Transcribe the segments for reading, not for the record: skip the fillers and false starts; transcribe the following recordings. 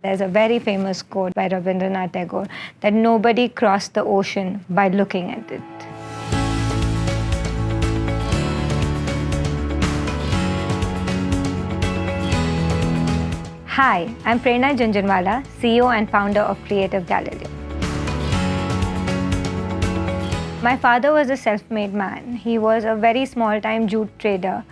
There's a very famous quote by Rabindranath Tagore that nobody crossed the ocean by looking at it. Hi, I'm Prerna Jhunjhunwala, CEO and founder of Creative Galileo. My father was a self-made man. He was a very small-time jute trader,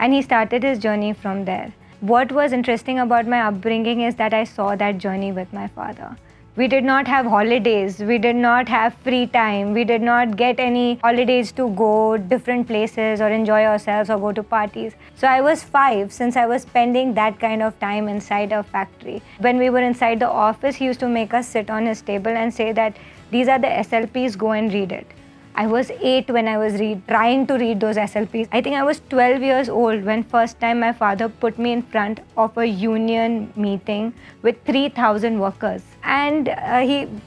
and he started his journey from there. What was interesting about my upbringing is that I saw that journey with my father. We did not have holidays, we did not have free time, we did not get any holidays to go different places or enjoy ourselves or go to parties. So I was 5 since I was spending that kind of time inside a factory. When we were inside the office, he used to make us sit on his table and say that these are the SLPs, go and read it. I was 8 when I was trying to read those SLPs. I think I was 12 years old when first time my father put me in front of a union meeting with 3,000 workers. And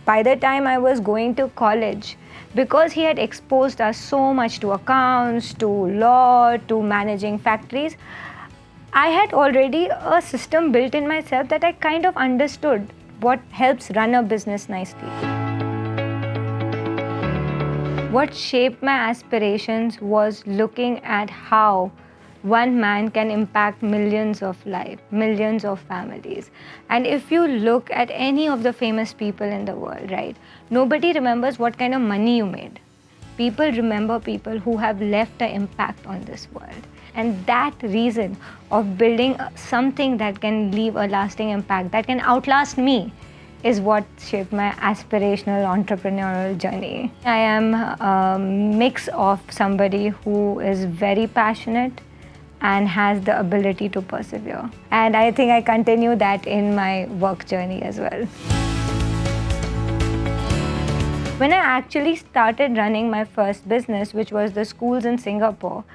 by the time I was going to college, because he had exposed us so much to accounts, to law, to managing factories, I had already a system built in myself that I kind of understood what helps run a business nicely. What shaped my aspirations was looking at how one man can impact millions of lives, millions of families. And if you look at any of the famous people in the world, right, nobody remembers what kind of money you made. People remember people who have left an impact on this world. And that reason of building something that can leave a lasting impact, that can outlast me, is what shaped my aspirational entrepreneurial journey. I am a mix of somebody who is very passionate and has the ability to persevere. And I think I continue that in my work journey as well. When I actually started running my first business, which was the schools in Singapore,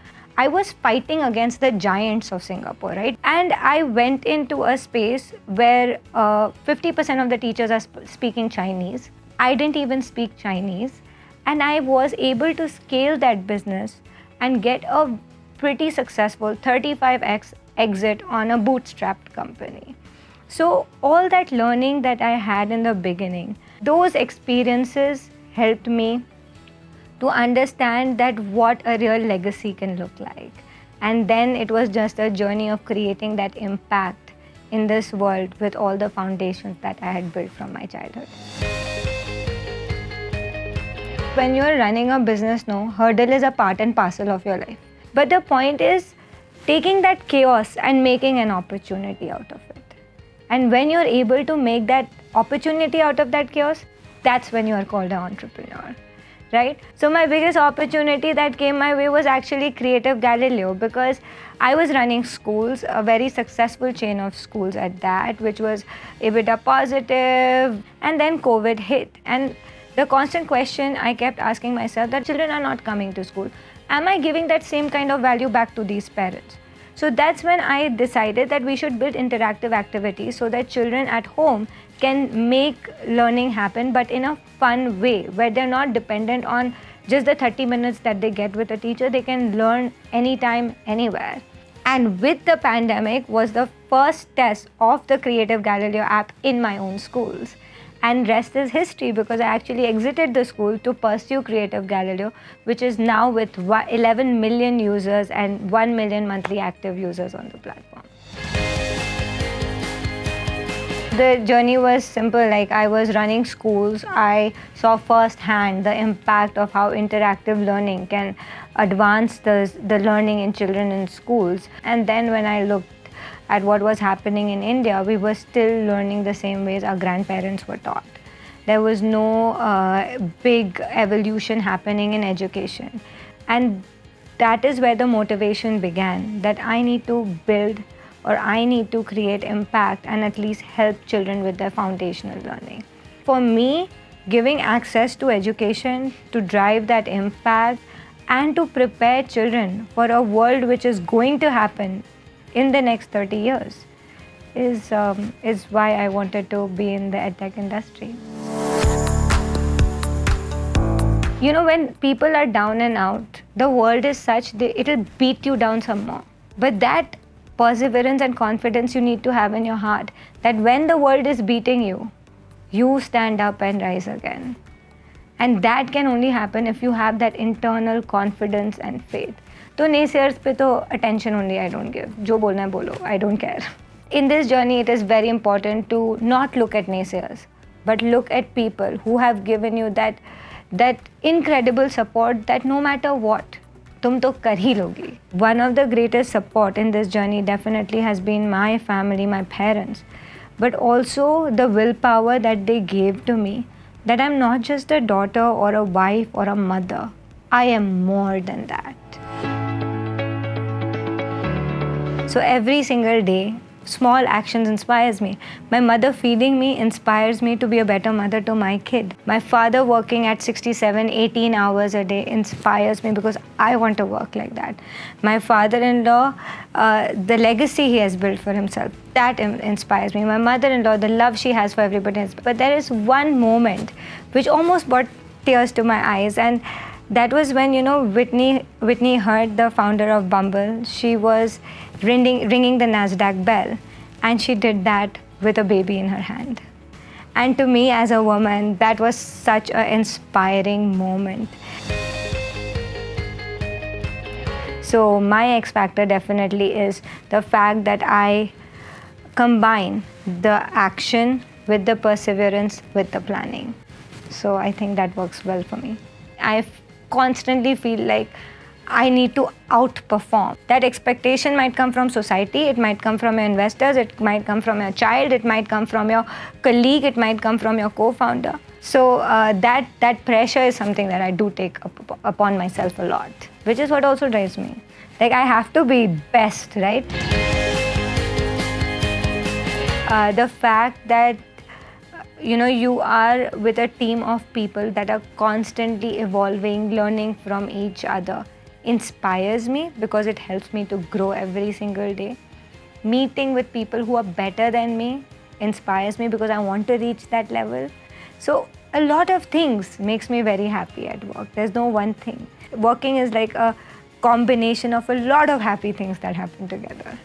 I was fighting against the giants of Singapore, right? And I went into a space where 50% of the teachers are speaking Chinese. I didn't even speak Chinese. And I was able to scale that business and get a pretty successful 35x exit on a bootstrapped company. So all that learning that I had in the beginning, those experiences helped me to understand that what a real legacy can look like. And then it was just a journey of creating that impact in this world with all the foundations that I had built from my childhood. When you're running a business, hurdle is a part and parcel of your life. But the point is taking that chaos and making an opportunity out of it. And when you're able to make that opportunity out of that chaos, that's when you are called an entrepreneur. Right? So my biggest opportunity that came my way was actually Creative Galileo, because I was running schools, a very successful chain of schools at that, which was EBITDA positive, and then COVID hit. And the constant question I kept asking myself that children are not coming to school. Am I giving that same kind of value back to these parents? So that's when I decided that we should build interactive activities so that children at home can make learning happen, but in a fun way, where they're not dependent on just the 30 minutes that they get with a teacher. They can learn anytime, anywhere. And with the pandemic was the first test of the Creative Galileo app in my own schools. And rest is history, because I actually exited the school to pursue Creative Galileo, which is now with 11 million users and 1 million monthly active users on the platform. The journey was simple. Like, I was running schools. I saw firsthand the impact of how interactive learning can advance the learning in children in schools. And then when I looked at what was happening in India, we were still learning the same ways our grandparents were taught. There was no big evolution happening in education. And that is where the motivation began, that I need to build or I need to create impact and at least help children with their foundational learning. For me, giving access to education to drive that impact and to prepare children for a world which is going to happen in the next 30 years is why I wanted to be in the edtech industry. You know, when people are down and out, the world is such, it'll beat you down some more. But that perseverance and confidence you need to have in your heart that when the world is beating you, you stand up and rise again. And that can only happen if you have that internal confidence and faith. So naysayers pe to attention only I don't give. Jo bolna hai bolo, I don't care. In this journey, it is very important to not look at naysayers, but look at people who have given you that incredible support that no matter what, tum to kar hi logi. One of the greatest support in this journey definitely has been my family, my parents, but also the willpower that they gave to me, that I'm not just a daughter or a wife or a mother. I am more than that. So every single day, small actions inspires me. My mother feeding me inspires me to be a better mother to my kid. My father working at 67, 18 hours a day inspires me because I want to work like that. My father-in-law, the legacy he has built for himself, that inspires me. My mother-in-law, the love she has for everybody. But there is one moment which almost brought tears to my eyes, and that was when, Whitney Hurt, the founder of Bumble, she was ringing the NASDAQ bell, and she did that with a baby in her hand. And to me as a woman, that was such an inspiring moment. So my X factor definitely is the fact that I combine the action with the perseverance with the planning. So I think that works well for me. I constantly feel like I need to outperform. That expectation might come from society, it might come from your investors, it might come from your child, it might come from your colleague, it might come from your co-founder. So that pressure is something that I do take upon myself a lot, which is what also drives me. Like, I have to be best, right? The fact that you are with a team of people that are constantly evolving, learning from each other, inspires me because it helps me to grow every single day. Meeting with people who are better than me inspires me because I want to reach that level. So a lot of things makes me very happy at work. There's no one thing. Working is like a combination of a lot of happy things that happen together.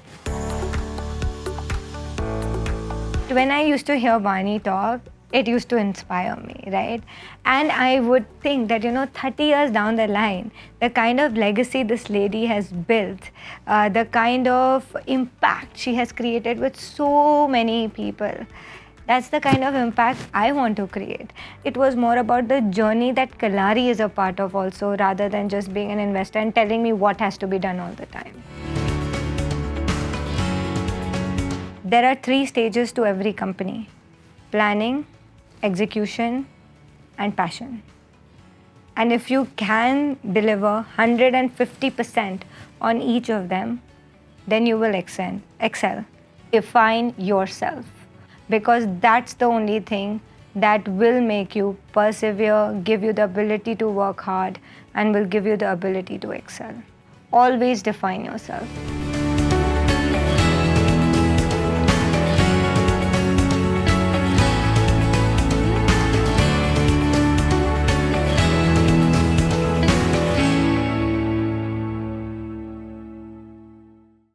When I used to hear Vani talk, it used to inspire me, right? And I would think that, 30 years down the line, the kind of legacy this lady has built, the kind of impact she has created with so many people, that's the kind of impact I want to create. It was more about the journey that Kalari is a part of also, rather than just being an investor and telling me what has to be done all the time. There are 3 stages to every company: planning, execution, and passion. And if you can deliver 150% on each of them, then you will excel. Define yourself, because that's the only thing that will make you persevere, give you the ability to work hard, and will give you the ability to excel. Always define yourself.